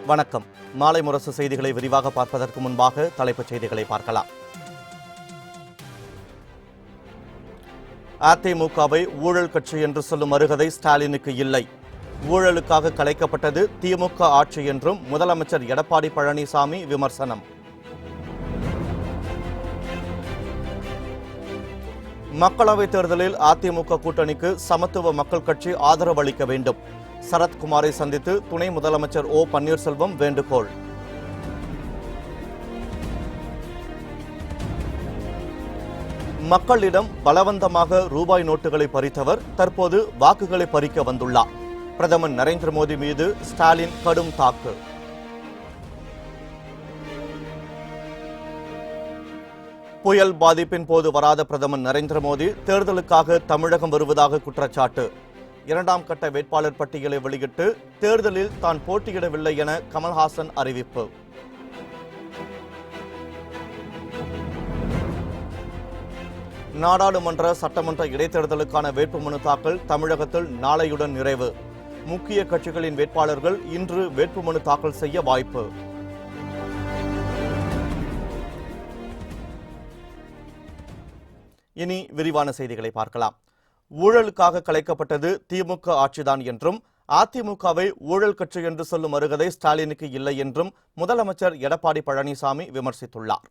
வணக்கம். மாலை முரசு செய்திகளை விரிவாக பார்ப்பதற்கு முன்பாக தலைப்புச் செய்திகளை பார்க்கலாம். அதிமுகவை ஊழல் கட்சி என்று சொல்லும் அருகதை ஸ்டாலினுக்கு இல்லை. ஊழலுக்காக கலைக்கப்பட்டது திமுக ஆட்சி என்றும் முதலமைச்சர் எடப்பாடி பழனிசாமி விமர்சனம். மக்களவைத் தேர்தலில் அதிமுக கூட்டணிக்கு சமத்துவ மக்கள் கட்சி ஆதரவு அளிக்க வேண்டும். சரத்குமாரை சந்தித்து துணை முதலமைச்சர் ஓ பன்னீர்செல்வம் வேண்டுகோள். மக்களிடம் பலவந்தமாக ரூபாய் நோட்டுகளை பறித்தவர் தற்போது வாக்குகளை பறிக்க வந்துள்ளார். பிரதமர் நரேந்திர மோடி மீது ஸ்டாலின் கடும் தாக்கு. புயல் பாதிப்பின் போது வராத பிரதமர் நரேந்திர மோடி தேர்தலுக்காக தமிழகம் வருவதாக குற்றச்சாட்டு. இரண்டாம் கட்ட வேட்பாளர் பட்டியலை வெளியிட்டு தேர்தலில் தான் போட்டியிடவில்லை என கமல்ஹாசன் அறிவிப்பு. நாடாளுமன்ற சட்டமன்ற இடைத்தேர்தலுக்கான வேட்புமனு தாக்கல் தமிழகத்தில் நாளையுடன் நிறைவு. முக்கிய கட்சிகளின் வேட்பாளர்கள் இன்று வேட்புமனு தாக்கல் செய்ய வாய்ப்பு. இனி விரிவான செய்திகளை பார்க்கலாம். ஊழலுக்காக கலைக்கப்பட்டது திமுக ஆட்சிதான் என்றும் அதிமுகவை ஊழல் கட்சி என்று சொல்லும் அருகதை ஸ்டாலினுக்கு இல்லை என்றும் முதலமைச்சர் எடப்பாடி பழனிசாமி விமர்சித்துள்ளார்.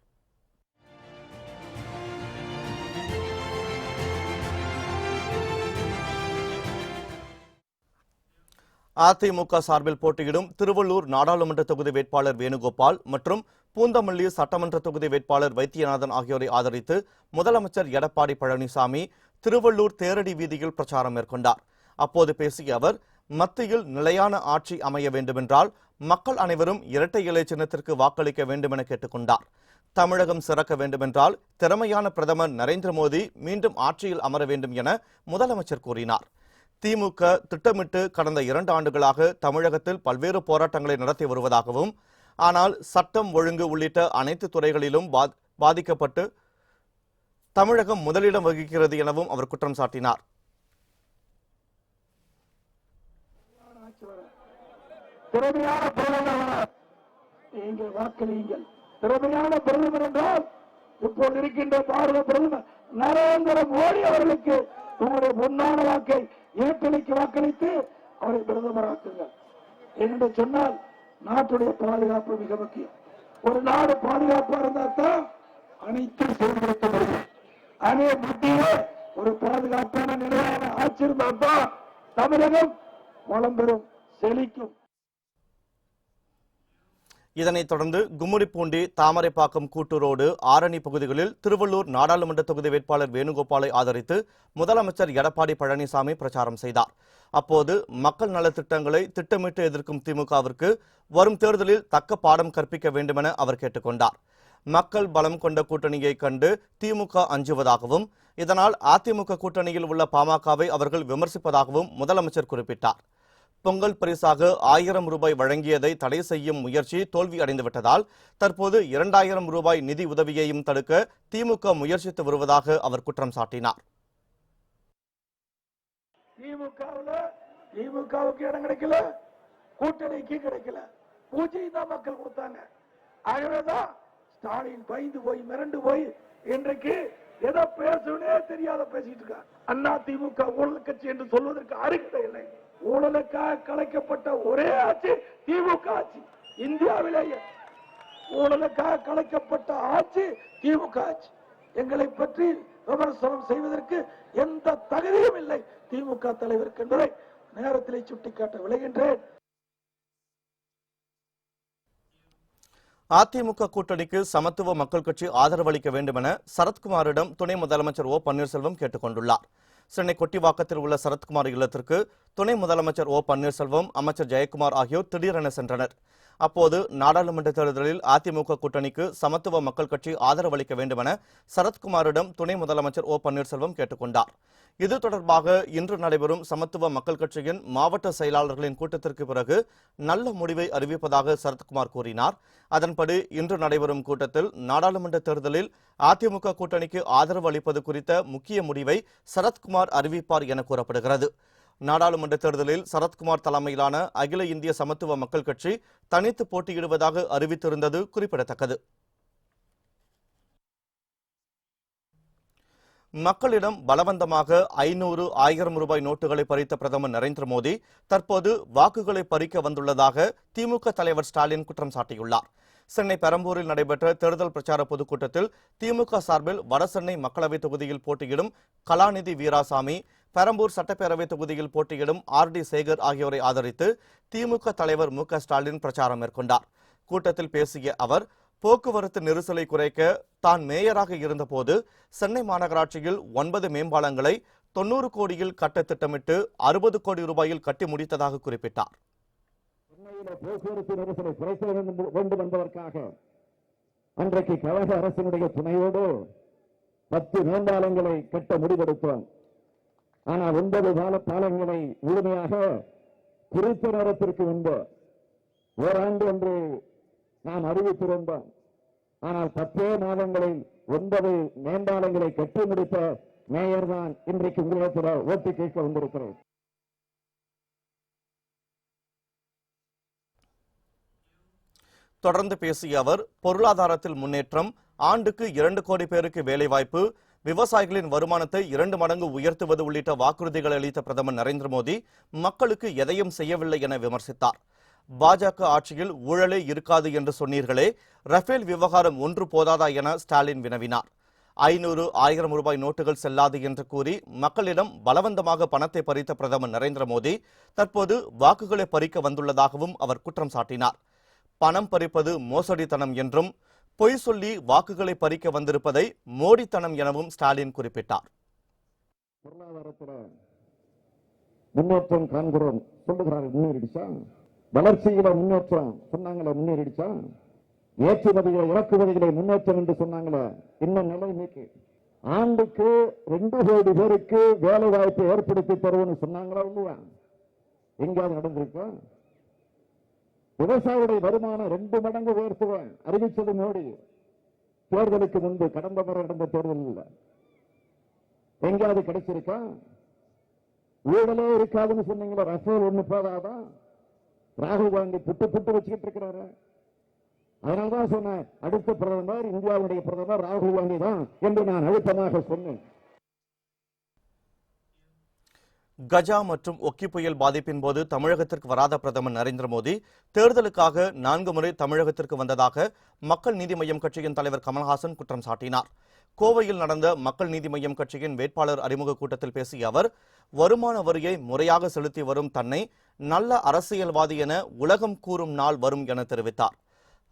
அதிமுக சார்பில் போட்டியிடும் திருவள்ளூர் நாடாளுமன்ற தொகுதி வேட்பாளர் வேணுகோபால் மற்றும் பூந்தமல்லி சட்டமன்ற தொகுதி வேட்பாளர் வைத்தியநாதன் ஆகியோரை ஆதரித்து முதலமைச்சர் எடப்பாடி பழனிசாமி திருவள்ளூர் தேரடி வீதியில் பிரச்சாரம் மேற்கொண்டார். அப்போது பேசிய அவர், மத்தியில் நிலையான ஆட்சி அமைய வேண்டுமென்றால் மக்கள் அனைவரும் இரட்டை இலை சின்னத்திற்கு வாக்களிக்க வேண்டும் என கேட்டுக்கொண்டார். தமிழகம் சிறக்க வேண்டுமென்றால் திறமையான பிரதமர் நரேந்திர மோடி மீண்டும் ஆட்சியில் அமர வேண்டும் என முதலமைச்சர் கூறினார். திமுக திட்டமிட்டு கடந்த 2 ஆண்டுகளாக தமிழகத்தில் பல்வேறு போராட்டங்களை நடத்தி வருவதாகவும், ஆனால் சட்டம் ஒழுங்கு உள்ளிட்ட அனைத்து துறைகளிலும் பாதிக்கப்பட்டு தமிழகம் முதலிடம் வகிக்கிறது எனவும் அவர் குற்றம் சாட்டினார். திறமையான பிரதமர் நீங்கள் வாக்களியுங்கள். திறமையான பிரதமர் என்றால் இப்போது இருக்கின்ற பாரத பிரதமர் நரேந்திர மோடி அவர்களுக்கு உங்களுடைய பொன்னான வாக்கை ஏற்றலைக்கு வாக்களித்து அவரை பிரதமராக்குங்கள் என்று சொன்னால் நாட்டுடைய பாதுகாப்பு மிக முக்கியம். ஒரு நாடு பாதுகாப்பாக இருந்தால் தான் அனைத்தும் செயல்படுத்த முடியும். அதே மத்தியிலே ஒரு பாதுகாப்பான நிலையான ஆட்சி இருந்தால் தான் தமிழகம் வளம் பெறும், செழிக்கும். இதனைத் தொடர்ந்து கும்மிடிப்பூண்டி, தாமரைப்பாக்கம் கூட்டுரோடு, ஆரணி பகுதிகளில் திருவள்ளூர் நாடாளுமன்ற தொகுதி வேட்பாளர் வேணுகோபாலை ஆதரித்து முதலமைச்சர் எடப்பாடி பழனிசாமி பிரச்சாரம் செய்தார். அப்போது மக்கள் நலத்திட்டங்களை திட்டமிட்டு எதிர்க்கும் திமுகவிற்கு வரும் தேர்தலில் தக்க பாடம் கற்பிக்க வேண்டுமென அவர் கேட்டுக்கொண்டார். மக்கள் பலம் கொண்ட கூட்டணியை கண்டு திமுக அஞ்சுவதாகவும், இதனால் அதிமுக கூட்டணியில் உள்ள பாமகவை அவர்கள் விமர்சிப்பதாகவும் முதலமைச்சர் குறிப்பிட்டார். பொங்கல் பரிசாக 1000 ரூபாய் வழங்கியதை தடை செய்யும் முயற்சி தோல்வி அடைந்துவிட்டதால் தற்போது 2000 ரூபாய் நிதி உதவியையும் தடுக்க திமுக முயற்சித்து வருவதாக அவர் குற்றம் சாட்டினார். திமுகவுக்கு இடம் கிடைக்கல, கூட்டணிக்கு கிடைக்கல, பூஜை தான் மக்கள் கொடுத்தாங்க. ஆகவேதான் ஸ்டாலின் பயந்து போய் மிரண்டு போய் இன்றைக்கு எதை பேசுவனே தெரியாத பேசிட்டு இருக்கார். அண்ணா திமுக ஊழல் கட்சி என்று சொல்வதற்கு அருகதை இல்லை. ஊழலுக்காக கலைக்கப்பட்ட ஒரே ஆட்சி திமுக ஆட்சி. இந்தியாவிலேயே ஊழலுக்காக கலைக்கப்பட்ட ஆட்சி திமுக ஆட்சி. எங்களை பற்றி விமர்சனம் செய்வதற்கு எந்த தகுதியும் இல்லை திமுக தலைவருக்கு என்பதை நேரத்திலே சுட்டிக்காட்ட விளைகின்றேன். அதிமுக கூட்டணிக்கு சமத்துவ மக்கள் கட்சி ஆதரவு அளிக்க வேண்டும் என சரத்குமாரிடம் துணை முதலமைச்சர் ஓ பன்னீர்செல்வம் கேட்டுக் கொண்டுள்ளார். சென்னை கொட்டிவாக்கத்தில் உள்ள சரத்குமார் இல்லத்திற்கு துணை முதலமைச்சர் ஓ பன்னீர்செல்வம், அமைச்சர் ஜெயக்குமார் ஆகியோர் திடீரென சென்றனர். அப்போது நாடாளுமன்ற தேர்தலில் அதிமுக கூட்டணிக்கு சமத்துவ மக்கள் கட்சி ஆதரவு அளிக்க வேண்டும் என சரத்குமாரிடம் துணை முதலமைச்சர் ஓ பன்னீர்செல்வம் கேட்டுக்கொண்டார். இது தொடர்பாக இன்று நடைபெறும் சமத்துவ மக்கள் கட்சியின் மாவட்ட செயலாளர்களின் கூட்டத்திற்கு பிறகு நல்ல முடிவை அறிவிப்பதாக சரத்குமார் கூறினார். அதன்படி இன்று நடைபெறும் கூட்டத்தில் நாடாளுமன்ற தேர்தலில் அதிமுக கூட்டணிக்கு ஆதரவு அளிப்பது குறித்த முக்கிய முடிவை சரத்குமார் அறிவிப்பார் என கூறப்படுகிறது. நாடாளுமன்ற தேர்தலில் சரத்குமார் தலைமையிலான அகில இந்திய சமத்துவ மக்கள் கட்சி தனித்து போட்டியிடுவதாக அறிவித்திருந்தது குறிப்பிடத்தக்கது. மக்களிடம் பலவந்தமாக 500, 1000 ரூபாய் நோட்டுகளை பறித்த பிரதமர் நரேந்திர மோடி தற்போது வாக்குகளை பறிக்க வந்துள்ளதாக திமுக தலைவர் ஸ்டாலின் குற்றம் சாட்டியுள்ளார். சென்னை பெரம்பூரில் நடைபெற்ற தேர்தல் பிரச்சார பொதுக்கூட்டத்தில் திமுக சார்பில் வடசென்னை மக்களவைத் தொகுதியில் போட்டியிடும் கலாநிதி வீராசாமி, பெரம்பூர் சட்டப்பேரவை தொகுதியில் போட்டியிடும் RD சேகர் ஆகியோரை ஆதரித்து திமுக தலைவர் மு.க. ஸ்டாலின் பிரச்சாரம் மேற்கொண்டார். கூட்டத்தில் பேசிய அவர், போக்குவரத்து நெரிசலை குறைக்க தான் மேயராக இருந்தபோது சென்னை மாநகராட்சியில் 9 மேம்பாலங்களை 90 கோடியில் கட்ட திட்டமிட்டு 60 கோடி ரூபாயில் கட்டி முடித்ததாக குறிப்பிட்டார். போக்குவரத்து நெரிசலை குறைக்க வேண்டும் என்பதற்காக அன்றைக்கு கழக அரசினுடைய துணையோடு 10 மேம்பாலங்களை கட்ட முடிவெடுத்தோம். ஆனால் 9 பாலங்களை முழுமையாக குறித்த நேரத்திற்கு முன்பு ஓராண்டு என்று நாம் அறிவித்திருந்தோம். ஆனால் 10 மாதங்களில் 9 மேம்பாலங்களை கட்டி முடித்த மேயர் தான் இன்றைக்கு உங்களிடத்தில் ஓட்டு கேட்க வந்திருக்கிறேன். தொடர்ந்து பேசிய அவர், பொருளாதாரத்தில் முன்னேற்றம், ஆண்டுக்கு 2 கோடி பேருக்கு வேலைவாய்ப்பு, விவசாயிகளின் வருமானத்தை 2 மடங்கு உயர்த்துவது உள்ளிட்ட வாக்குறுதிகளை அளித்த பிரதமர் நரேந்திர மோடி மக்களுக்கு எதையும் செய்யவில்லை என விமர்சித்தார். பாஜக ஆட்சியில் ஊழலே இருக்காது என்று சொன்னீர்களே, ரஃபேல் விவகாரம் ஒன்று போதாதா என ஸ்டாலின் வினவினார். 500, 1000 ரூபாய் நோட்டுகள் செல்லாது என்று கூறி மக்களிடம் பலவந்தமாக பணத்தை பறித்த பிரதமர் நரேந்திர மோடி தற்போது வாக்குகளை பறிக்க வந்துள்ளதாகவும் அவர் குற்றம் சாட்டினார். பணம் பறிப்பது மோசடித்தனம் என்றும், பொய் சொல்லி வாக்குகளை பறிக்க வந்திருப்பதை மோடித்தனம் எனவும் ஸ்டாலின் குறிப்பிட்டார். பொருளாதாரத்தில் முன்னேற்றம் காண்கிறோம் சொல்லுகிறார்கள், முன்னேறிடுச்சா? வளர்ச்சியில முன்னேற்றம் சொன்னாங்களே, முன்னேறிடுச்சா? ஏற்றுமதிகளை இறக்குமதிகளை முன்னேற்றம் என்று சொன்னாங்களே, இன்னும் நிலை நீக்கி ஆண்டுக்கு 2 கோடி பேருக்கு வேலை வாய்ப்பை ஏற்படுத்தி தருவோம்னு சொன்னாங்களா? இல்லையா? எங்கேயாவது நடந்திருக்கா? விவசாயிகளுடைய வருமானம் 2 மடங்கு உயர்த்துவேன் அறிவிச்சது மோடி. தேர்தலுக்கு முன்பு, கடந்த முறை நடந்த தேர்தல் இல்ல. எங்கேயாவது கிடைச்சிருக்கா? ஊழலே இருக்காதுன்னு சொன்னீங்களா? ரஃபேல் ஒண்ணு போதாதான்? ராகுல் காந்தி புட்டு வச்சுக்கிட்டு இருக்கிறாரு. அதனால்தான் சொன்னேன், அடுத்த பிரதமர் இந்தியாவுடைய பிரதமர் ராகுல் காந்தி தான் என்று நான் அழுத்தமாக சொன்னேன். கஜா மற்றும் ஒக்கி புயல் பாதிப்பின் போது தமிழகத்திற்கு வராத பிரதமர் நரேந்திர மோடி தேர்தலுக்காக 4 முறை தமிழகத்திற்கு வந்ததாக மக்கள் நீதி மய்யம் கட்சியின் தலைவர் கமல்ஹாசன் குற்றம் சாட்டினார். கோவையில் நடந்த மக்கள் நீதி மய்யம் கட்சியின் வேட்பாளர் அறிமுக கூட்டத்தில் பேசிய அவர், வருமான வரியை முறையாக செலுத்தி வரும் தன்னை நல்ல அரசியல்வாதி என உலகம் கூறும் நாள் வரும் என தெரிவித்தார்.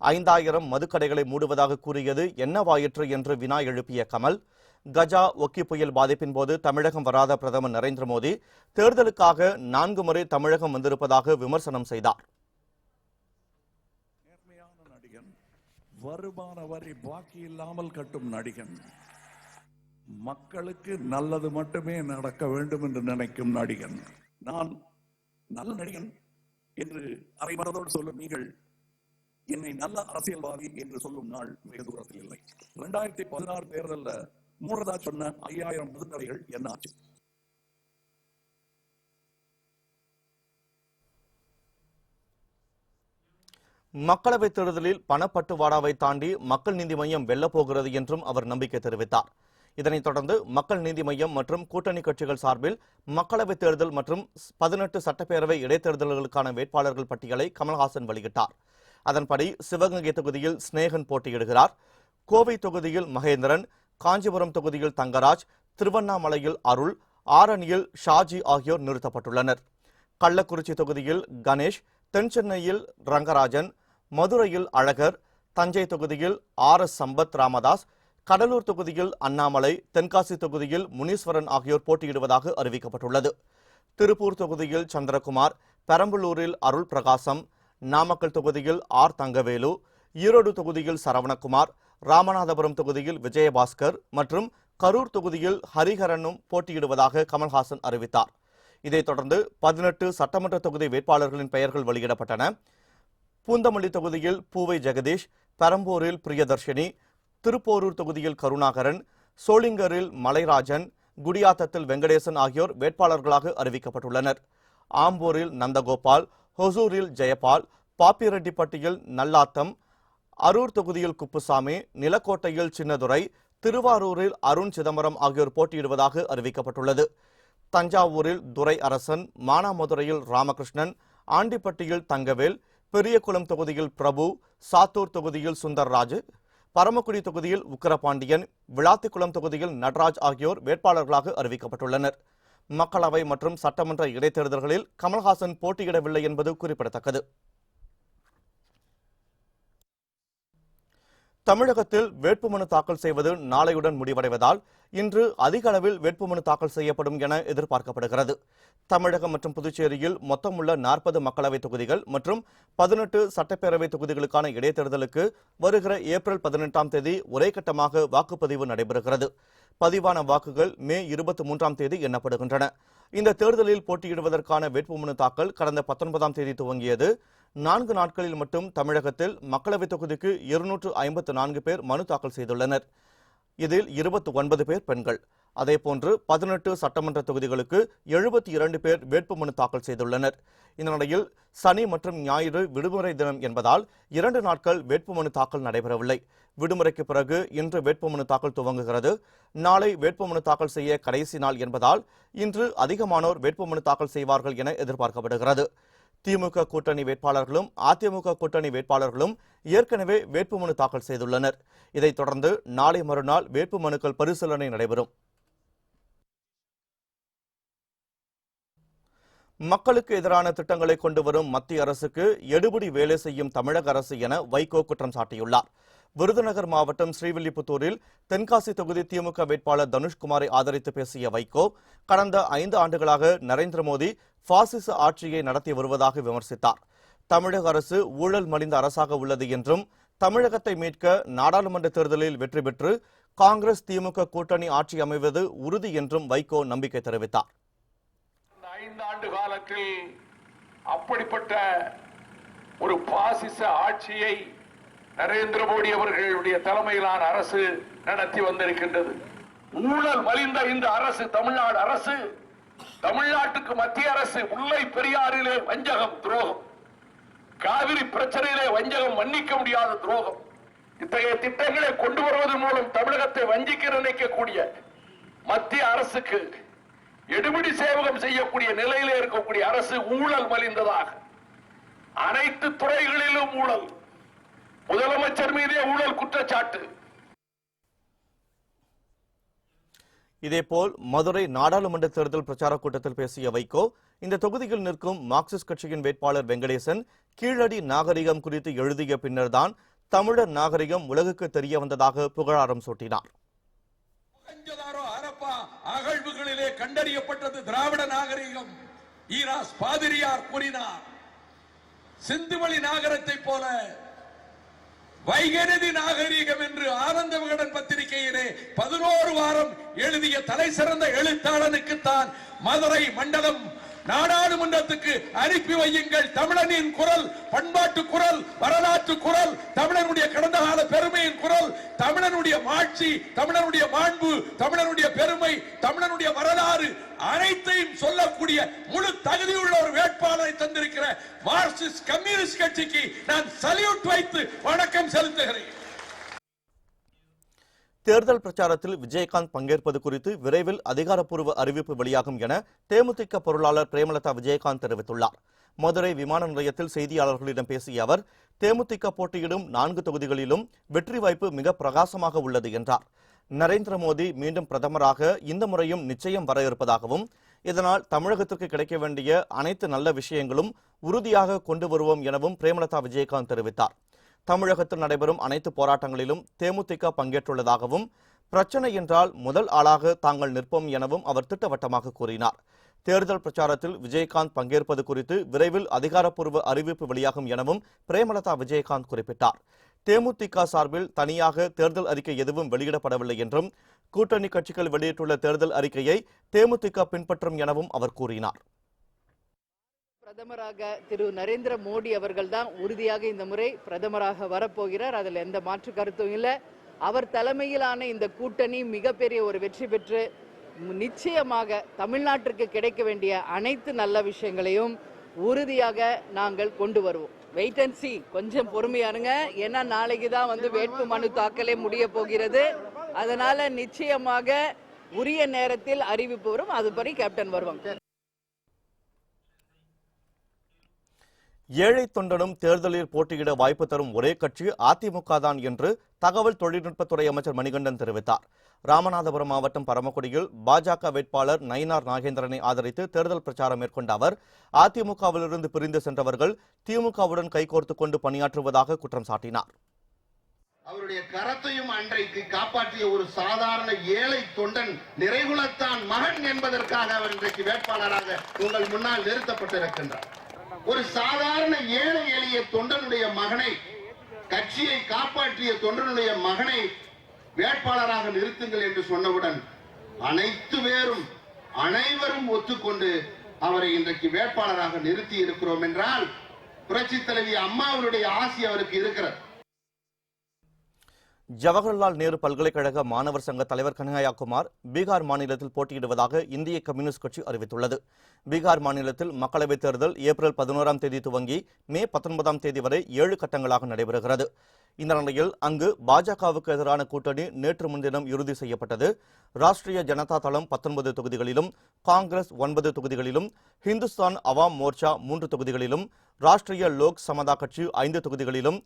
5000 மதுக்கடைகளை மூடுவதாக கூறியது என்னவாயிற்று என்று வினா எழுப்பிய கமல், கஜா ஒக்கி புயல் பாதிப்பின் போது தமிழகம் வராத பிரதமர் நரேந்திர மோடி தேர்தலுக்காக 4 முறை தமிழகம் வந்திருப்பதாக விமர்சனம் செய்தார். நேர்மையான நடிகன், வருமான வரி பாக்கி இல்லாமல் கட்டும் நடிகன், மக்களுக்கு நல்லது மட்டுமே நடக்க வேண்டும் என்று நினைக்கும் நடிகன். நான் நல்ல நடிகன் என்று அரைமனதோடு சொல்லும் நீங்கள் என்னை நல்ல அரசியல்வாதி என்று சொல்லும் நாள் மிக தூரத்தில் இல்லை. 2016 தேர்தலில் மூடதா சொன்ன 5000 மதுக்கடைகள் என்ன ஆச்சு? மக்களவைத் தேர்தலில் பணப்பட்டுவாடாவை தாண்டி மக்கள் நீதி மய்யம் வெல்லப் போகிறது என்றும் அவர் நம்பிக்கை தெரிவித்தார். இதனைத் தொடர்ந்து மக்கள் நீதி மய்யம் மற்றும் கூட்டணி கட்சிகள் சார்பில் மக்களவைத் தேர்தல் மற்றும் 18 சட்டப்பேரவை இடைத்தேர்தல்களுக்கான வேட்பாளர்கள் பட்டியலை கமல்ஹாசன் வெளியிட்டார். அதன்படி சிவகங்கை தொகுதியில் ஸ்நேகன் போட்டியிடுகிறார். கோவை தொகுதியில் மகேந்திரன், காஞ்சிபுரம் தொகுதியில் தங்கராஜ், திருவண்ணாமலையில் அருள், ஆரணியில் ஷாஜி ஆகியோர் நிறுத்தப்பட்டுள்ளனர். கள்ளக்குறிச்சி தொகுதியில் கணேஷ், தென்சென்னையில் ரங்கராஜன், மதுரையில் அழகர், தஞ்சை தொகுதியில் RS சம்பத் ராமதாஸ், கடலூர் தொகுதியில் அண்ணாமலை, தென்காசி தொகுதியில் முனீஸ்வரன் ஆகியோர் போட்டியிடுவதாக அறிவிக்கப்பட்டுள்ளது. திருப்பூர் தொகுதியில் சந்திரகுமார், பெரம்பலூரில் அருள் பிரகாசம், நாமக்கல் தொகுதியில் தங்கவேலு, ஈரோடு தொகுதியில் சரவணகுமார், ராமநாதபுரம் தொகுதியில் விஜயபாஸ்கர் மற்றும் கரூர் தொகுதியில் ஹரிஹரனும் போட்டியிடுவதாக கமல்ஹாசன் அறிவித்தார். இதைத் தொடர்ந்து 18 சட்டமன்ற தொகுதி வேட்பாளர்களின் பெயர்கள் வெளியிடப்பட்டன. பூந்தமல்லி தொகுதியில் பூவை ஜெகதீஷ், பெரம்பூரில் பிரியதர்ஷினி, திருப்போரூர் தொகுதியில் கருணாகரன், சோளிங்கரில் மலைராஜன், குடியாத்தத்தில் வெங்கடேசன் ஆகியோர் வேட்பாளர்களாக அறிவிக்கப்பட்டுள்ளனர். ஆம்பூரில் நந்தகோபால், ஹொசூரில் ஜெயபால், பாப்பிரெட்டிப்பட்டியில் நல்லாத்தம், அரூர் தொகுதியில் குப்புசாமி, நிலக்கோட்டையில் சின்னதுரை, திருவாரூரில் அருண் சிதம்பரம் ஆகியோர் போட்டியிடுவதாக அறிவிக்கப்பட்டுள்ளது. தஞ்சாவூரில் துரை அரசன், மானாமதுரையில் ராமகிருஷ்ணன், ஆண்டிப்பட்டியில் தங்கவேல், பெரியகுளம் தொகுதியில் பிரபு, சாத்தூர் தொகுதியில் சுந்தர்ராஜ், பரமக்குடி தொகுதியில் உக்கரபாண்டியன், விளாத்திக்குளம் தொகுதியில் நடராஜ் ஆகியோர் வேட்பாளர்களாக அறிவிக்கப்பட்டுள்ளனர். மக்களவை மற்றும் சட்டமன்ற இடைத்தேர்தல்களில் கமல்ஹாசன் போட்டியிடவில்லை என்பது குறிப்பிடத்தக்கது. தமிழகத்தில் வேட்புமனு தாக்கல் செய்வது நாளையுடன் முடிவடைவதால் இன்று அதிக அளவில் வேட்புமனு தாக்கல் செய்யப்படும் என எதிர்பார்க்கப்படுகிறது. தமிழகம் மற்றும் புதுச்சேரியில் மொத்தம் உள்ள 40 மக்களவை தொகுதிகள் மற்றும் 18 சட்டப்பேரவை தொகுதிகளுக்கான இடைத்தேர்தலுக்கு வருகிற ஏப்ரல் 18ஆம் தேதி ஒரே கட்டமாக வாக்குப்பதிவு நடைபெறுகிறது. பதிவான வாக்குகள் மே 23ஆம் தேதி எண்ணப்படுகின்றன. இந்த தேர்தலில் போட்டியிடுவதற்கான வேட்புமனு தாக்கல் கடந்த 19ஆம் தேதி துவங்கியது. 4 நாட்களில் மட்டும் தமிழகத்தில் மக்களவைத் தொகுதிக்கு 254 பேர் மனு தாக்கல் செய்துள்ளனர். இதில் 29 பேர் பெண்கள். அதேபோன்று 18 சட்டமன்ற தொகுதிகளுக்கு 72 பேர் வேட்புமனு தாக்கல் செய்துள்ளனர். இந்த நிலையில் சனி மற்றும் ஞாயிறு விடுமுறை தினம் என்பதால் 2 நாட்கள் வேட்புமனு தாக்கல் நடைபெறவில்லை. விடுமுறைக்கு பிறகு இன்று வேட்புமனு தாக்கல் துவங்குகிறது. நாளை வேட்புமனு தாக்கல் செய்ய கடைசி நாள் என்பதால் இன்று அதிகமானோர் வேட்புமனு தாக்கல் செய்வார்கள் என எதிர்பார்க்கப்படுகிறது. திமுக கூட்டணி வேட்பாளர்களும் அதிமுக கூட்டணி வேட்பாளர்களும் ஏற்கனவே வேட்புமனு தாக்கல் செய்துள்ளனர். இதைத் தொடர்ந்து நாளை மறுநாள் வேட்புமனுக்கள் பரிசீலனை நடைபெறும். மக்களுக்கு எதிரான திட்டங்களை கொண்டு வரும் மத்திய அரசுக்கு எடுபிடி வேலை செய்யும் தமிழக அரசு என வைகோ குற்றம் சாட்டியுள்ளார். விருதுநகர் மாவட்டம் ஸ்ரீவில்லிபுத்தூரில் தென்காசி தொகுதி திமுக வேட்பாளர் தனுஷ்குமாரை ஆதரித்து பேசிய வைகோ, கடந்த 5 ஆண்டுகளாக நரேந்திர மோடி பாசிச ஆட்சியை நடத்தி வருவதாக விமர்சித்தார். தமிழக அரசு ஊழல் மலிந்த அரசாக உள்ளது என்றும், தமிழகத்தை மீட்க நாடாளுமன்ற தேர்தலில் வெற்றி பெற்று காங்கிரஸ் திமுக கூட்டணி ஆட்சி அமைவது உறுதி என்றும் வைகோ நம்பிக்கை தெரிவித்தார். 5 ஆண்டு காலத்தில் அப்படிப்பட்ட ஒரு பாசிச ஆட்சியை நரேந்திர மோடி அவர்களுடைய தலைமையிலான அரசு நடத்தி வந்திருக்கின்றது. ஊழல் மலிந்த இந்த அரசு, தமிழ்நாடு அரசு, தமிழ்நாட்டுக்கு மத்திய அரசு முல்லை பெரியாறிலே வஞ்சகம், துரோகம், காவிரி பிரச்சனையிலே வஞ்சகம், மன்னிக்க முடியாத துரோகம், இத்தகைய திட்டங்களை கொண்டு வருவதன் மூலம் தமிழகத்தை வஞ்சிக்க நினைக்கக்கூடிய மத்திய அரசுக்கு எடுபிடி சேவகம் செய்யக்கூடிய நிலையிலே இருக்கக்கூடிய அரசு ஊழல் மலிந்ததாக, அனைத்து துறைகளிலும் ஊழல், முதலமைச்சர் மீதே ஊழல் குற்றச்சாட்டு. இதேபோல் மதுரை நாடாளுமன்ற தேர்தல் பிரச்சார கூட்டத்தில் பேசிய வைகோ, இந்த தொகுதியில் நிற்கும் மார்க்சிஸ்ட் கட்சியின் வேட்பாளர் வெங்கடேசன் கீழடி நாகரிகம் குறித்து எழுதிய பின்னர்தான் தமிழர் நாகரிகம் உலகுக்கு தெரிய வந்ததாக புகழாரம் சூட்டினார். அகழ்வுகளிலே கண்டறியப்பட்டது திராவிட நாகரிகம். ஈராஸ் பாதிரியார் கூறினார், சிந்துவெளி நாகரத்தை போல வைகநதி நாகரிகம் என்று ஆனந்த விகடன் பத்திரிகையிலே 11 வாரம் எழுதிய தலை சிறந்த எழுத்தாளனுக்குத்தான் மதுரை மண்டலம் நாடாளுமன்றத்துக்கு அனுப்பி வையுங்கள். தமிழனின் குரல், பண்பாட்டு குரல், வரலாற்று குரல், தமிழனுடைய கடந்த கால பெருமையின் குரல், தமிழனுடைய மாட்சி, தமிழனுடைய மாண்பு, தமிழனுடைய பெருமை, தமிழனுடைய வரலாறு அனைத்தையும் சொல்லக்கூடிய முழு தகுதியுள்ள ஒரு வேட்பாளரை தந்திருக்கிற மார்க்சிஸ்ட் கம்யூனிஸ்ட் கட்சிக்கு நான் சல்யூட் வைத்து வணக்கம் செலுத்துகிறேன். தேர்தல் பிரச்சாரத்தில் விஜயகாந்த் பங்கேற்பது குறித்து விரைவில் அதிகாரப்பூர்வ அறிவிப்பு வெளியாகும் என தேமுதிக பொருளாளர் பிரேமலதா விஜயகாந்த் தெரிவித்துள்ளார். மதுரை விமான நிலையத்தில் செய்தியாளர்களிடம் பேசிய அவர், தேமுதிக போட்டியிடும் 4 தொகுதிகளிலும் வெற்றி வாய்ப்பு மிக பிரகாசமாக உள்ளது என்றார். நரேந்திர மோடி மீண்டும் பிரதமராக இந்த முறையும் நிச்சயம் வர இருப்பதாகவும், இதனால் தமிழகத்திற்கு கிடைக்க வேண்டிய அனைத்து நல்ல விஷயங்களும் உறுதியாக கொண்டு வருவோம் எனவும் பிரேமலதா விஜயகாந்த் தெரிவித்தார். தமிழகத்தில் நடைபெறும் அனைத்து போராட்டங்களிலும் தேமுதிக பங்கேற்றுள்ளதாகவும், பிரச்சனை என்றால் முதல் ஆளாக தாங்கள் நிற்போம் எனவும் அவர் திட்டவட்டமாக கூறினார். தேர்தல் பிரச்சாரத்தில் விஜயகாந்த் பங்கேற்பது குறித்து விரைவில் அதிகாரப்பூர்வ அறிவிப்பு வெளியாகும் எனவும் பிரேமலதா விஜயகாந்த் குறிப்பிட்டார். தேமுதிக சார்பில் தனியாக தேர்தல் அறிக்கை எதுவும் வெளியிடப்படவில்லை என்றும், கூட்டணி கட்சிகள் வெளியிட்டுள்ள தேர்தல் அறிக்கையை தேமுதிக பின்பற்றும் எனவும் அவர் கூறினார். பிரதமராக திரு நரேந்திர மோடி அவர்கள் தான் உறுதியாக இந்த முறை பிரதமராக வரப்போகிறார். அதில் எந்த மாற்று கருத்தும் இல்லை. அவர் தலைமையிலான இந்த கூட்டணி மிகப்பெரிய ஒரு வெற்றி பெற்று நிச்சயமாக தமிழ்நாட்டிற்கு கிடைக்க வேண்டிய அனைத்து நல்ல விஷயங்களையும் உறுதியாக நாங்கள் கொண்டு வருவோம். வெயிட் அண்ட் சி, கொஞ்சம் பொறுமையானுங்க. ஏன்னா நாளைக்கு தான் வேட்பு மனு தாக்கலே முடிய போகிறது. அதனால நிச்சயமாக உரிய நேரத்தில் அறிவிப்பு வரும். அதுபடி கேப்டன் வருவாங்க. ஏழை தொண்டனும் தேர்தலில் போட்டியிட வாய்ப்பு தரும் ஒரே கட்சி அதிமுக தான் என்று தகவல் தொழில்நுட்பத்துறை அமைச்சர் மணிகண்டன் தெரிவித்தார். ராமநாதபுரம் மாவட்டம் பரமக்குடியில் பாஜக வேட்பாளர் நயினார் நாகேந்திரனை ஆதரித்து தேர்தல் பிரச்சாரம் மேற்கொண்ட அவர், அதிமுகவிலிருந்து பிரிந்து சென்றவர்கள் திமுகவுடன் கைகோர்த்துக் கொண்டு பணியாற்றுவதாக குற்றம் சாட்டினார். அவருடைய கரத்தையும் அன்றைக்கு காப்பாற்றிய ஒரு சாதாரண ஏழை தொண்டன், நிறைகுலத்தான் மகன் என்பதற்காக அவர் இன்றைக்கு வேட்பாளராக உங்கள் முன்னால் நிறுத்தப்பட்டிருக்கின்றார். ஒரு சாதாரண ஏழை எளிய தொண்டனுடைய மகனை, கட்சியை காப்பாற்றிய தொண்டனுடைய மகனை வேட்பாளராக நிறுத்துங்கள் என்று சொன்னவுடன் அனைவரும் ஒத்துக்கொண்டு அவரை இன்றைக்கு வேட்பாளராக நிறுத்தி இருக்கிறோம் என்றால் புரட்சி தலைவி அம்மாவுடைய ஆசி அவருக்கு இருக்கிறது. ஜவஹர்லால் நேரு பல்கலைக்கழக மாணவர் சங்க தலைவர் கனகய்யா குமார் பீகார் மாநிலத்தில் போட்டியிடுவதாக இந்திய கம்யூனிஸ்ட் கட்சி அறிவித்துள்ளது. பீகார் மாநிலத்தில் மக்களவைத் தேர்தல் ஏப்ரல் 11ஆம் தேதி துவங்கி மே 19ஆம் தேதி வரை 7 கட்டங்களாக நடைபெறுகிறது. இந்த நிலையில் அங்கு பாஜகவுக்கு எதிரான கூட்டணி நேற்று முன்தினம் இறுதி செய்யப்பட்டது. ராஷ்டிரிய ஜனதா தளம் 19 தொகுதிகளிலும், காங்கிரஸ் 9 தொகுதிகளிலும், ஹிந்துஸ்தான் அவாம் மோர்ச்சா 3 தொகுதிகளிலும், ராஷ்டிரிய லோக் சமதா கட்சி 5 தொகுதிகளிலும்,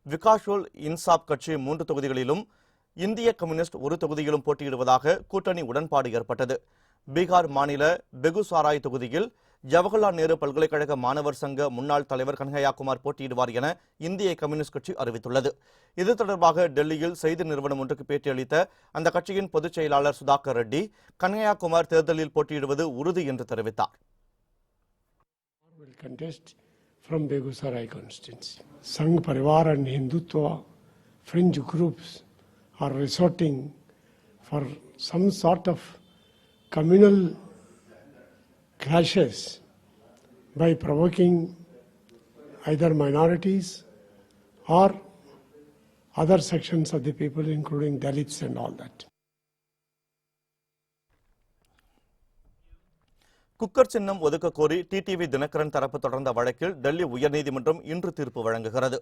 விகாஷுல் இன்சாப் கட்சி 3 தொகுதிகளிலும், இந்திய கம்யூனிஸ்ட் 1 தொகுதியிலும் போட்டியிடுவதாக கூட்டணி உடன்பாடு ஏற்பட்டது. பீகார் மாநில பெகுசாராய் தொகுதியில் ஜவஹர்லால் நேரு பல்கலைக்கழக மாணவர் சங்க முன்னாள் தலைவர் கனகய்யா குமார் போட்டியிடுவார் என இந்திய கம்யூனிஸ்ட் கட்சி அறிவித்துள்ளது. இது தொடர்பாக டெல்லியில் செய்தி நிறுவனம் ஒன்றுக்கு பேட்டியளித்த அந்த கட்சியின் பொதுச் செயலாளர் சுதாகர் ரெட்டி, கனகய்யா குமார் தேர்தலில் போட்டியிடுவது உறுதி என்று தெரிவித்தார். From Begusarai constituency, Sangh Parivar and Hindutva fringe groups are resorting for some sort of communal clashes by provoking either minorities or other sections of the people, including Dalits and all that. Cooker சின்னம் ஒதுக்க கோரி TTV Dinakaran தரப்பு தொடர்ந்த வழக்கில் டெல்லி உயர்நீதிமன்றம் இன்று தீர்ப்பு வழங்குகிறது.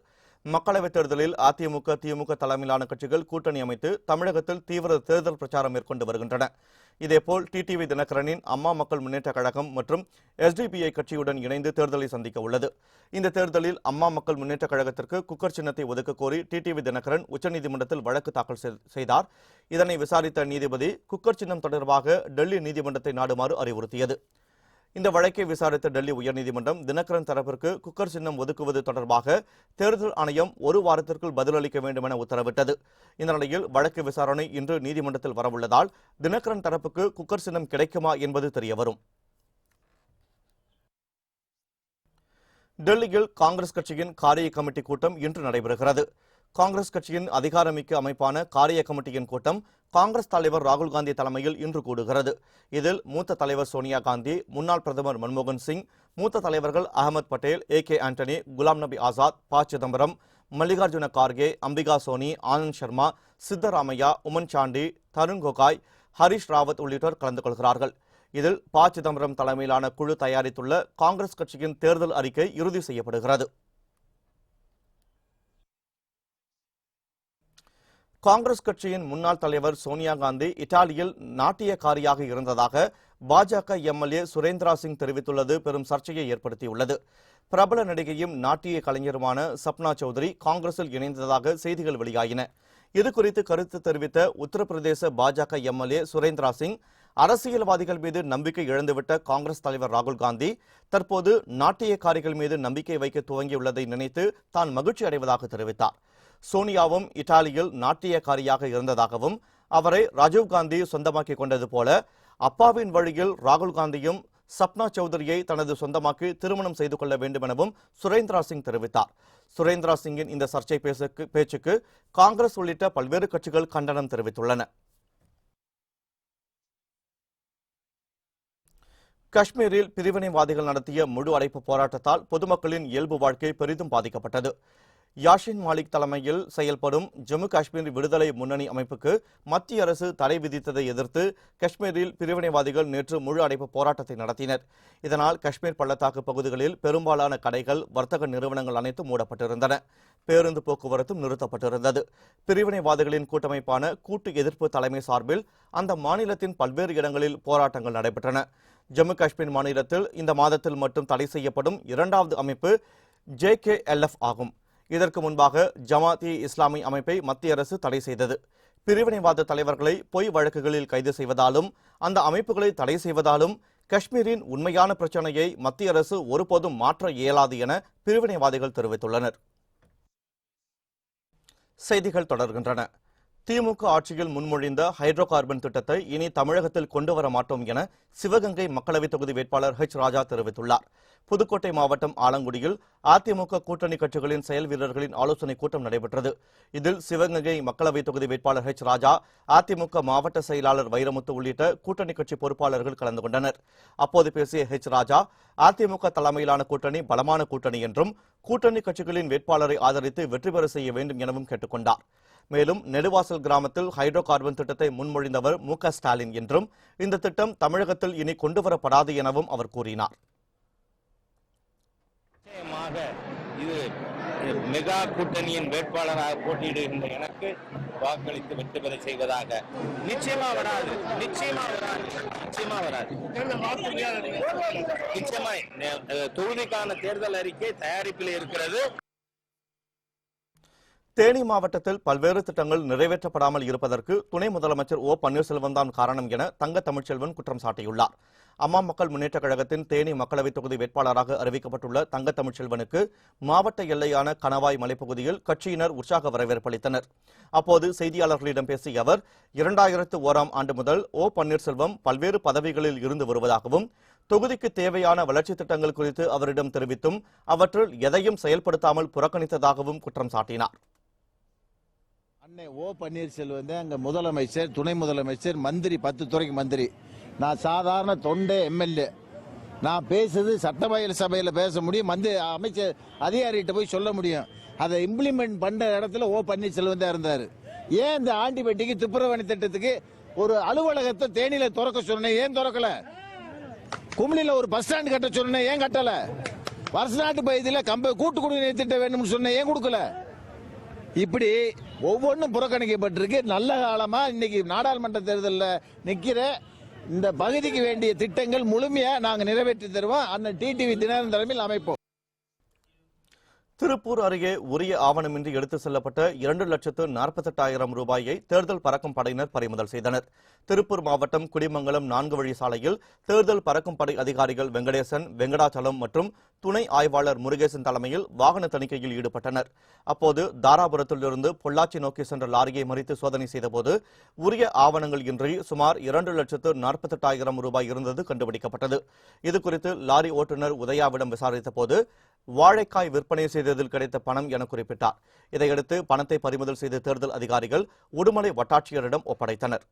மக்களவைத் தேர்தலில் அதிமுக, திமுக தலைமையிலான கட்சிகள் கூட்டணி அமைத்து தமிழகத்தில் தீவிர தேர்தல் பிரச்சாரம் மேற்கொண்டு வருகின்றன. இதேபோல் டிடிவி தினகரனின் அம்மா மக்கள் முன்னேற்ற கழகம் மற்றும் எஸ்டிபிஐ கட்சியுடன் இணைந்து தேர்தலை சந்திக்க உள்ளது. இந்த தேர்தலில் அம்மா மக்கள் முன்னேற்ற கழகத்திற்கு குக்கர் சின்னத்தை ஒதுக்க கோரி டிடிவி தினகரன் உச்சநீதிமன்றத்தில் வழக்கு தாக்கல் செய்தார். இதனை விசாரித்த நீதிபதி குக்கர் சின்னம் தொடர்பாக டெல்லி நீதிமன்றத்தை நாடுமாறு அறிவுறுத்தியது. இந்த வழக்கை விசாரித்த டெல்லி உயர்நீதிமன்றம் தினகரன் தரப்பிற்கு குக்கர் சின்னம் ஒதுக்குவது தொடர்பாக தேர்தல் ஆணையம் 1 வாரத்திற்குள் பதிலளிக்க வேண்டும் என உத்தரவிட்டது. இந்த நிலையில் வழக்கு விசாரணை இன்று நீதிமன்றத்தில் வரவுள்ளதால் தினகரன் தரப்புக்கு குக்கர் சின்னம் கிடைக்குமா என்பது தெரியவரும். டெல்லியில் காங்கிரஸ் கட்சியின் காரிய கமிட்டி கூட்டம் இன்று நடைபெறுகிறது. காங்கிரஸ் கட்சியின் அதிகாரமிக்க அமைப்பான காரிய கமிட்டியின் கூட்டம் காங்கிரஸ் தலைவர் ராகுல் காந்தி தலைமையில் இன்று கூடுகிறது. இதில் மூத்த தலைவர் சோனியா காந்தி, முன்னாள் பிரதமர் மன்மோகன் சிங், மூத்த தலைவர்கள் அகமது பட்டேல், AK ஆண்டனி, குலாம் நபி ஆசாத், ப. சிதம்பரம், மல்லிகார்ஜுன கார்கே, அம்பிகா சோனி, ஆனந்த் சர்மா, சித்தராமையா, உமன் சாண்டி, தருண் கோகாய், ஹரிஷ் ராவத் உள்ளிட்டோர் கலந்து கொள்கிறார்கள். இதில் ப. சிதம்பரம் தலைமையிலான குழு தயாரித்துள்ள காங்கிரஸ் கட்சியின் தேர்தல் அறிக்கை இறுதி செய்யப்படுகிறது. காங்கிரஸ் கட்சியின் முன்னாள் தலைவர் சோனியா காந்தி இத்தாலியில் நாட்டியக்காரியாக இருந்ததாக பாஜக MLA சுரேந்திரா சிங் தெரிவித்துள்ளது பெரும் சர்ச்சையை ஏற்படுத்தியுள்ளது. பிரபல நடிகையும் நாட்டிய கலைஞருமான சப்னா சௌத்ரி காங்கிரஸில் இணைந்ததாக செய்திகள் வெளியாயின. இதுகுறித்து கருத்து தெரிவித்த உத்தரப்பிரதேச பாஜக MLA சுரேந்திரா சிங், அரசியல்வாதிகள் மீது நம்பிக்கை இழந்துவிட்ட காங்கிரஸ் தலைவர் ராகுல் காந்தி தற்போது நாட்டியக்காரிகள் மீது நம்பிக்கை வைக்க துவங்கியுள்ளதை நினைத்து தான் மகிழ்ச்சி அடைவதாக தெரிவித்தார். சோனியாவும் இத்தாலியில் நாட்டியக்காரியாக இருந்ததாகவும் அவரை ராஜீவ்காந்தி சொந்தமாக்கிக் கொண்டது போல அப்பாவின் வழியில் ராகுல் காந்தியும் சப்னா சௌத்ரியை தனது சொந்தமாக்கி திருமணம் செய்து கொள்ள வேண்டும் எனவும் சுரேந்திரா சிங் தெரிவித்தார். சுரேந்திரா சிங்கின் இந்த சர்ச்சை பேச்சுக்கு காங்கிரஸ் உள்ளிட்ட பல்வேறு கட்சிகள் கண்டனம் தெரிவித்துள்ளன. காஷ்மீரில் பிரிவினைவாதிகள் நடத்திய முழு அடைப்பு போராட்டத்தால் பொதுமக்களின் இயல்பு வாழ்க்கை பெரிதும் பாதிக்கப்பட்டது. யாஷின் மாலிக் தலைமையில் செயல்படும் ஜம்மு காஷ்மீர் விடுதலை முன்னணி அமைப்புக்கு மத்திய அரசு தடை விதித்ததை எதிர்த்து காஷ்மீரில் பிரிவினைவாதிகள் நேற்று முழு அடைப்பு போராட்டத்தை நடத்தினர். இதனால் காஷ்மீர் பள்ளத்தாக்கு பகுதிகளில் பெரும்பாலான கடைகள், வர்த்தக நிறுவனங்கள் அனைத்தும் மூடப்பட்டிருந்தன. பேருந்து போக்குவரத்தும் நிறுத்தப்பட்டிருந்தது. பிரிவினைவாதிகளின் கூட்டமைப்பான கூட்டு எதிர்ப்பு தலைமை சார்பில் அந்த மாநிலத்தின் பல்வேறு இடங்களில் போராட்டங்கள் நடைபெற்றன. ஜம்மு காஷ்மீர் மாநிலத்தில் இந்த மாதத்தில் மட்டும் தடை செய்யப்படும் இரண்டாவது அமைப்பு JKLF ஆகும். இதற்கு முன்பாக ஜமாத்-இ இஸ்லாமி அமைப்பை மத்திய அரசு தடை செய்தது. பிரிவினைவாத தலைவர்களை பொய் வழக்குகளில் கைது செய்வதாலும் அந்த அமைப்புகளை தடை செய்வதாலும் காஷ்மீரின் உண்மையான பிரச்சனையை மத்திய அரசு ஒருபோதும் மாற்ற இயலாது என பிரிவினைவாதிகள் தெரிவித்துள்ளனர். செய்திகள் தொடர்கின்றன. திமுக ஆட்சியில் முன்மொழிந்த ஹைட்ரோ கார்பன் திட்டத்தை இனி தமிழகத்தில் கொண்டு வர மாட்டோம் என சிவகங்கை மக்களவைத் தொகுதி வேட்பாளர் ராஜா தெரிவித்துள்ளார். புதுக்கோட்டை மாவட்டம் ஆலங்குடியில் அதிமுக கூட்டணி கட்சிகளின் செயல் வீரர்களின் ஆலோசனைக் கூட்டம் நடைபெற்றது. இதில் சிவகங்கை மக்களவைத் தொகுதி வேட்பாளர் ராஜா, அதிமுக மாவட்ட செயலாளர் வைரமுத்து உள்ளிட்ட கூட்டணி கட்சி பொறுப்பாளர்கள் கலந்து கொண்டனர். அப்போது பேசிய ராஜா, அதிமுக தலைமையிலான கூட்டணி பலமான கூட்டணி என்றும் கூட்டணி கட்சிகளின் வேட்பாளரை ஆதரித்து வெற்றி பெற செய்ய வேண்டும் எனவும் கேட்டுக் கொண்டார். மேலும் நெடுவாசல் கிராமத்தில் ஹைட்ரோ கார்பன் திட்டத்தை முன்மொழிந்தவர் மு.க. ஸ்டாலின் என்றும் இந்த திட்டம் தமிழகத்தில் இனி கொண்டுவரப்படாது எனவும் அவர் கூறினார். இது மெகா கூட்டணியின் வேட்பாளராக போட்டியிடுகின்ற எனக்கு வாக்களித்து வெற்றி பெற செய்வதாக நிச்சயமா வராது. நிச்சயமா தொகுதிக்கான தேர்தல் அறிக்கை தயாரிப்பில் இருக்கிறது. தேனி மாவட்டத்தில் பல்வேறு திட்டங்கள் நிறைவேற்றப்படாமல் இருப்பதற்கு துணை முதலமைச்சர் ஓ பன்னீர்செல்வம் தான் காரணம் என தங்க தமிழ்ச்செல்வன் குற்றம் சாட்டியுள்ளார். அம்மா மக்கள் முன்னேற்றக் கழகத்தின் தேனி மக்களவைத் தொகுதி வேட்பாளராக அறிவிக்கப்பட்டுள்ள தங்க தமிழ்ச்செல்வனுக்கு மாவட்ட எல்லையான கணவாய் மலைப்பகுதியில் கட்சியினர் உற்சாக வரவேற்பளித்தனர். அப்போது செய்தியாளர்களிடம் பேசிய அவர், 2001ஆம் ஆண்டு முதல் ஓ பன்னீர்செல்வம் பல்வேறு பதவிகளில் இருந்து வருவதாகவும் தொகுதிக்கு தேவையான வளர்ச்சி திட்டங்கள் குறித்து அவரிடம் தெரிவித்தும் அவற்றில் எதையும் செயல்படுத்தாமல் புறக்கணித்ததாகவும் குற்றம் சாட்டினார். அன்னை ஓ பன்னீர்செல்வம் அங்க முதலமைச்சர், துணை முதலமைச்சர், மந்திரி, 10 துறைக்கு மந்திரி. நான் சாதாரண தொண்டை எம்எல்ஏ. நான் பேசுறது சட்டசபையில் பேச முடியும், அமைச்சர் அதிகாரிகிட்ட போய் சொல்ல முடியும். அதை இம்ப்ளிமெண்ட் பண்ற இடத்துல ஓ பன்னீர்செல்வம் தான் இருந்தாரு. ஏன் இந்த ஆண்டிப்பட்டிக்கு துப்புரவணி திட்டத்துக்கு ஒரு அலுவலகத்தை தேனியில திறக்க சொன்னேன், ஏன் திறக்கல? குமிழில ஒரு பஸ் ஸ்டாண்ட் கட்ட சொன்னேன், ஏன் கட்டல? வருஷநாட்டு பகுதியில் கூட்டு குடிநீர் திட்டம் வேணும்னு சொன்னேன், ஏன் கொடுக்கல? இப்படி ஒவ்வொன்றும் புறக்கணிக்கப்பட்டிருக்கு. நல்ல காலமா இன்னைக்கு நாடாளுமன்ற தேர்தலில் நிக்கிற இந்த பகுதிக்கு வேண்டிய திட்டங்கள் முழுமையா நாங்க நிறைவேற்றி தருவோம். அந்த டிடிவி தினகரன் தலைமையில் அமைப்போம். திருப்பூர் அருகே உரிய ஆவணமின்றி எடுத்துச் செல்லப்பட்ட 2,48,000 ரூபாயை தேர்தல் பறக்கும் படையினர் பறிமுதல் செய்தனர். திருப்பூர் மாவட்டம் குடிமங்கலம் 4 வழி சாலையில் தேர்தல் பறக்கும் படை அதிகாரிகள் வெங்கடேசன், வெங்கடாச்சலம் மற்றும் துணை ஆய்வாளர் முருகேசன் தலைமையில் வாகன தணிக்கையில் ஈடுபட்டனர். அப்போது தாராபுரத்திலிருந்து பொள்ளாச்சி நோக்கி சென்ற லாரியை மறித்து சோதனை செய்தபோது உரிய ஆவணங்கள் இன்றி சுமார் 2,48,000 ரூபாய் இருந்தது கண்டுபிடிக்கப்பட்டது. இதுகுறித்து லாரி ஓட்டுநர் உதயாவிடம் விசாரித்த போது வாழைக்காய் விற்பனை செய்ததில் கிடைத்த பணம் என குறிப்பிட்டார். இதையடுத்து பணத்தை பறிமுதல் செய்த தேர்தல் அதிகாரிகள் உடுமலை வட்டாட்சியரிடம் ஒப்படைத்தனர்.